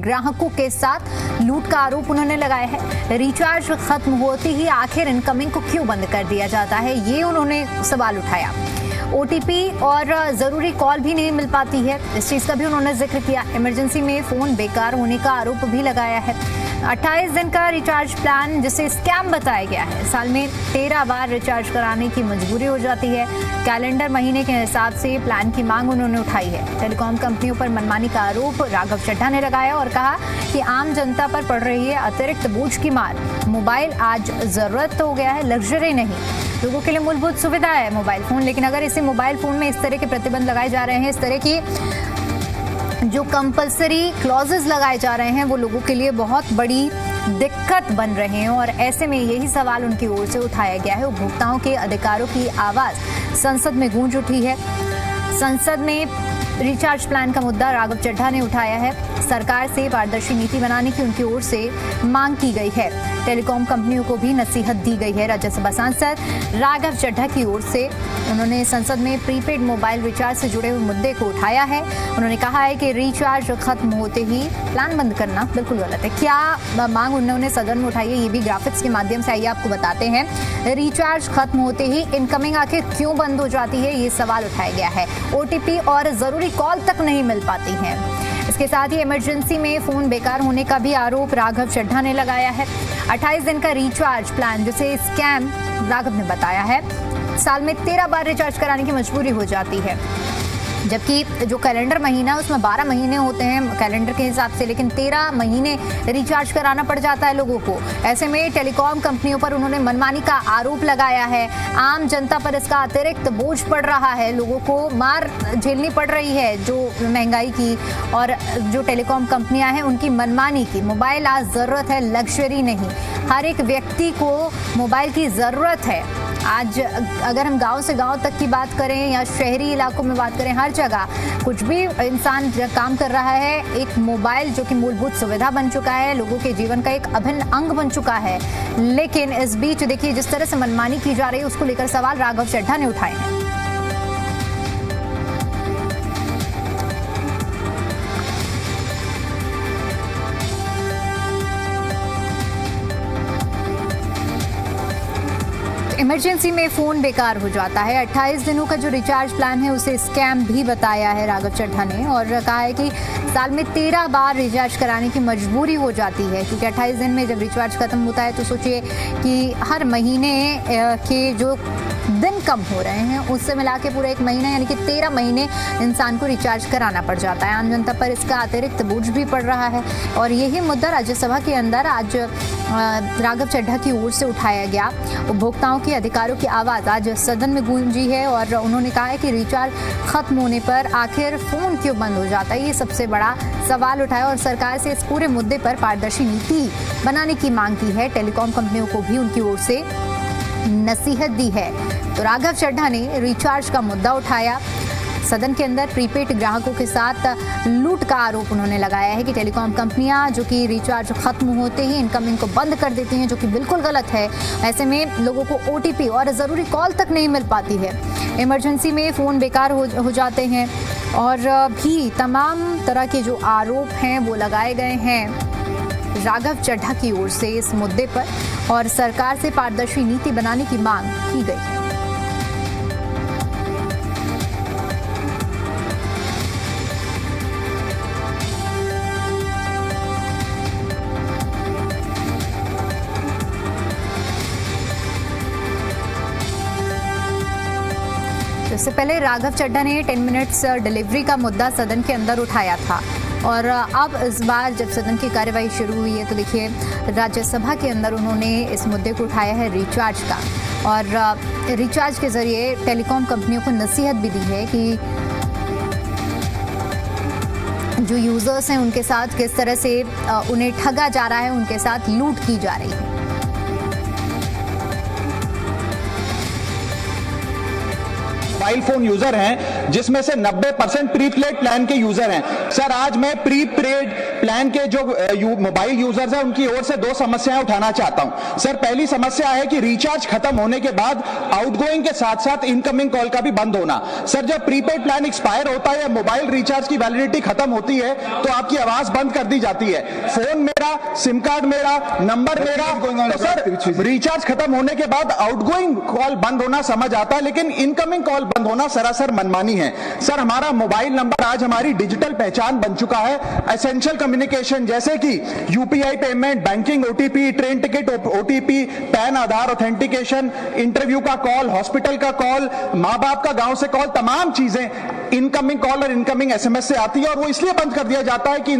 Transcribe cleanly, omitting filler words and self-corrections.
ग्राहकों के साथ लूट का आरोप उन्होंने लगाया है। रिचार्ज खत्म होते ही आखिर इनकमिंग को क्यों बंद कर दिया जाता है, ये उन्होंने सवाल उठाया। ओटीपी और ज़रूरी कॉल भी नहीं मिल पाती है, इस चीज़ का भी उन्होंने जिक्र किया। इमरजेंसी में फ़ोन बेकार होने का आरोप भी लगाया है। 28 दिन का रिचार्ज प्लान जिसे स्कैम बताया गया है, साल में 13 बार रिचार्ज कराने की मजबूरी हो जाती है। कैलेंडर महीने के हिसाब से प्लान की मांग उन्होंने उठाई है। टेलीकॉम कंपनियों पर मनमानी का आरोप राघव चड्ढा ने लगाया और कहा कि आम जनता पर पड़ रही है अतिरिक्त बोझ की मार। मोबाइल आज ज़रूरत हो गया है, लग्जरी नहीं। लोगों के लिए मूलभूत सुविधा है मोबाइल फ़ोन, लेकिन अगर इसी मोबाइल फ़ोन में इस तरह के प्रतिबंध लगाए जा रहे हैं, इस तरह की जो कंपल्सरी क्लॉजेस लगाए जा रहे हैं, वो लोगों के लिए बहुत बड़ी दिक्कत बन रहे हैं। और ऐसे में यही सवाल उनकी ओर से उठाया गया है। उपभोक्ताओं के अधिकारों की आवाज़ संसद में गूंज उठी है। संसद में रिचार्ज प्लान का मुद्दा राघव चड्ढा ने उठाया है। सरकार से पारदर्शी नीति बनाने की उनकी ओर से मांग की गई है। टेलीकॉम कंपनियों को भी नसीहत दी गई है। राज्यसभा सांसद राघव चड्ढा की ओर से उन्होंने संसद में प्रीपेड मोबाइल रिचार्ज से जुड़े हुए मुद्दे को उठाया है। उन्होंने कहा है कि रिचार्ज खत्म होते ही प्लान बंद करना बिल्कुल गलत है। क्या मांग उन्होंने सदन में उठाई है, ये भी ग्राफिक्स के माध्यम से आइए आपको बताते हैं। रिचार्ज खत्म होते ही इनकमिंग आखिर क्यों बंद हो जाती है, ये सवाल उठाया गया है। ओटीपी और ज़रूरी कॉल तक नहीं मिल पाती हैं। इसके साथ ही इमरजेंसी में फ़ोन बेकार होने का भी आरोप राघव चड्ढा ने लगाया है। 28 दिन का रिचार्ज प्लान जिसे स्कैम राघव ने बताया है, साल में 13 बार रिचार्ज कराने की मजबूरी हो जाती है। जबकि जो कैलेंडर महीना है उसमें 12 महीने होते हैं कैलेंडर के हिसाब से, लेकिन 13 महीने रिचार्ज कराना पड़ जाता है लोगों को। ऐसे में टेलीकॉम कंपनियों पर उन्होंने मनमानी का आरोप लगाया है। आम जनता पर इसका अतिरिक्त बोझ पड़ रहा है, लोगों को मार झेलनी पड़ रही है जो महंगाई की और जो टेलीकॉम कंपनियां हैं उनकी मनमानी की। मोबाइल आज ज़रूरत है, लग्जरी नहीं। हर एक व्यक्ति को मोबाइल की ज़रूरत है। आज अगर हम गांव से गांव तक की बात करें या शहरी इलाकों में बात करें, हर जगह कुछ भी इंसान काम कर रहा है, एक मोबाइल जो कि मूलभूत सुविधा बन चुका है, लोगों के जीवन का एक अभिन्न अंग बन चुका है। लेकिन इस बीच देखिए जिस तरह से मनमानी की जा रही है, उसको लेकर सवाल राघव चड्ढा ने उठाए हैं। इमरजेंसी में फ़ोन बेकार हो जाता है। 28 दिनों का जो रिचार्ज प्लान है उसे स्कैम भी बताया है राघव चड्ढा ने और कहा है कि साल में 13 बार रिचार्ज कराने की मजबूरी हो जाती है, क्योंकि 28 दिन में जब रिचार्ज खत्म होता है तो सोचिए कि हर महीने के जो दिन कम हो रहे हैं उससे मिला के पूरा एक महीना यानी कि 13 महीने इंसान को रिचार्ज कराना पड़ जाता है। आम जनता पर इसका अतिरिक्त बोझ भी पड़ रहा है और यही मुद्दा राज्यसभा के अंदर आज राघव चड्ढा की ओर से उठाया गया। उपभोक्ताओं के अधिकारों की आवाज़ आज सदन में गूंजी है और उन्होंने कहा है कि रिचार्ज खत्म होने पर आखिर फ़ोन क्यों बंद हो जाता है, ये सबसे बड़ा सवाल उठाया और सरकार से इस पूरे मुद्दे पर पारदर्शी नीति बनाने की मांग की है। टेलीकॉम कंपनियों को भी उनकी ओर से नसीहत दी है। तो राघव चड्ढा ने रिचार्ज का मुद्दा उठाया। सदन के अंदर प्रीपेड ग्राहकों के साथ लूट का आरोप उन्होंने लगाया है कि टेलीकॉम कंपनियां जो कि रिचार्ज खत्म होते ही इनकमिंग को बंद कर देती हैं, जो कि बिल्कुल गलत है। ऐसे में लोगों को ओटीपी और ज़रूरी कॉल तक नहीं मिल पाती है। इमरजेंसी में फ़ोन बेकार हो जाते हैं और भी तमाम तरह के जो आरोप हैं वो लगाए गए हैं राघव चड्ढा की ओर से इस मुद्दे पर और सरकार से पारदर्शी नीति बनाने की मांग की गई है। इससे पहले राघव चड्ढा ने 10 मिनट्स डिलीवरी का मुद्दा सदन के अंदर उठाया था और अब इस बार जब सदन की कार्यवाही शुरू हुई है तो देखिए राज्यसभा के अंदर उन्होंने इस मुद्दे को उठाया है रिचार्ज का और रिचार्ज के जरिए टेलीकॉम कंपनियों को नसीहत भी दी है कि जो यूजर्स हैं उनके साथ किस तरह से उन्हें ठगा जा रहा है, उनके साथ लूट की जा रही है। मोबाइल फोन यूजर हैं, जिसमें से 90% प्रीपेड प्लान के यूजर हैं। सर, आज मैं प्रीपेड प्लान के जो मोबाइल यूजर्स हैं उनकी ओर से दो समस्याएं उठाना चाहता हूं। सर, पहली समस्या है कि रिचार्ज खत्म होने के बाद आउटगोइंग के साथ साथ इनकमिंग कॉल का भी बंद होना। सर, जब प्रीपेड प्लान एक्सपायर होता है या मोबाइल रिचार्ज की वैलिडिटी खत्म होती है तो आपकी आवाज बंद कर दी जाती है। फोन मेरा, सिम कार्ड मेरा, नंबर मेरा, तो सर रिचार्ज खत्म होने के बाद आउटगोइंग कॉल बंद होना समझ आता है, लेकिन इनकमिंग कॉल बंद होना सरासर मनमानी है। सर, हमारा मोबाइल नंबर आज हमारी डिजिटल पहचान बन चुका है। एसेंशियल कम्युनिकेशन जैसे कि UPI payment, banking OTP, train ticket OTP, PAN Aadhaar authentication, interview का कॉल, हॉस्पिटल का कॉल, माँ बाप का गांव से कॉल, तमाम चीजें इनकमिंग कॉल और इनकमिंग एसएमएस से आती है और वो इसलिए बंद कर दिया जाता है कि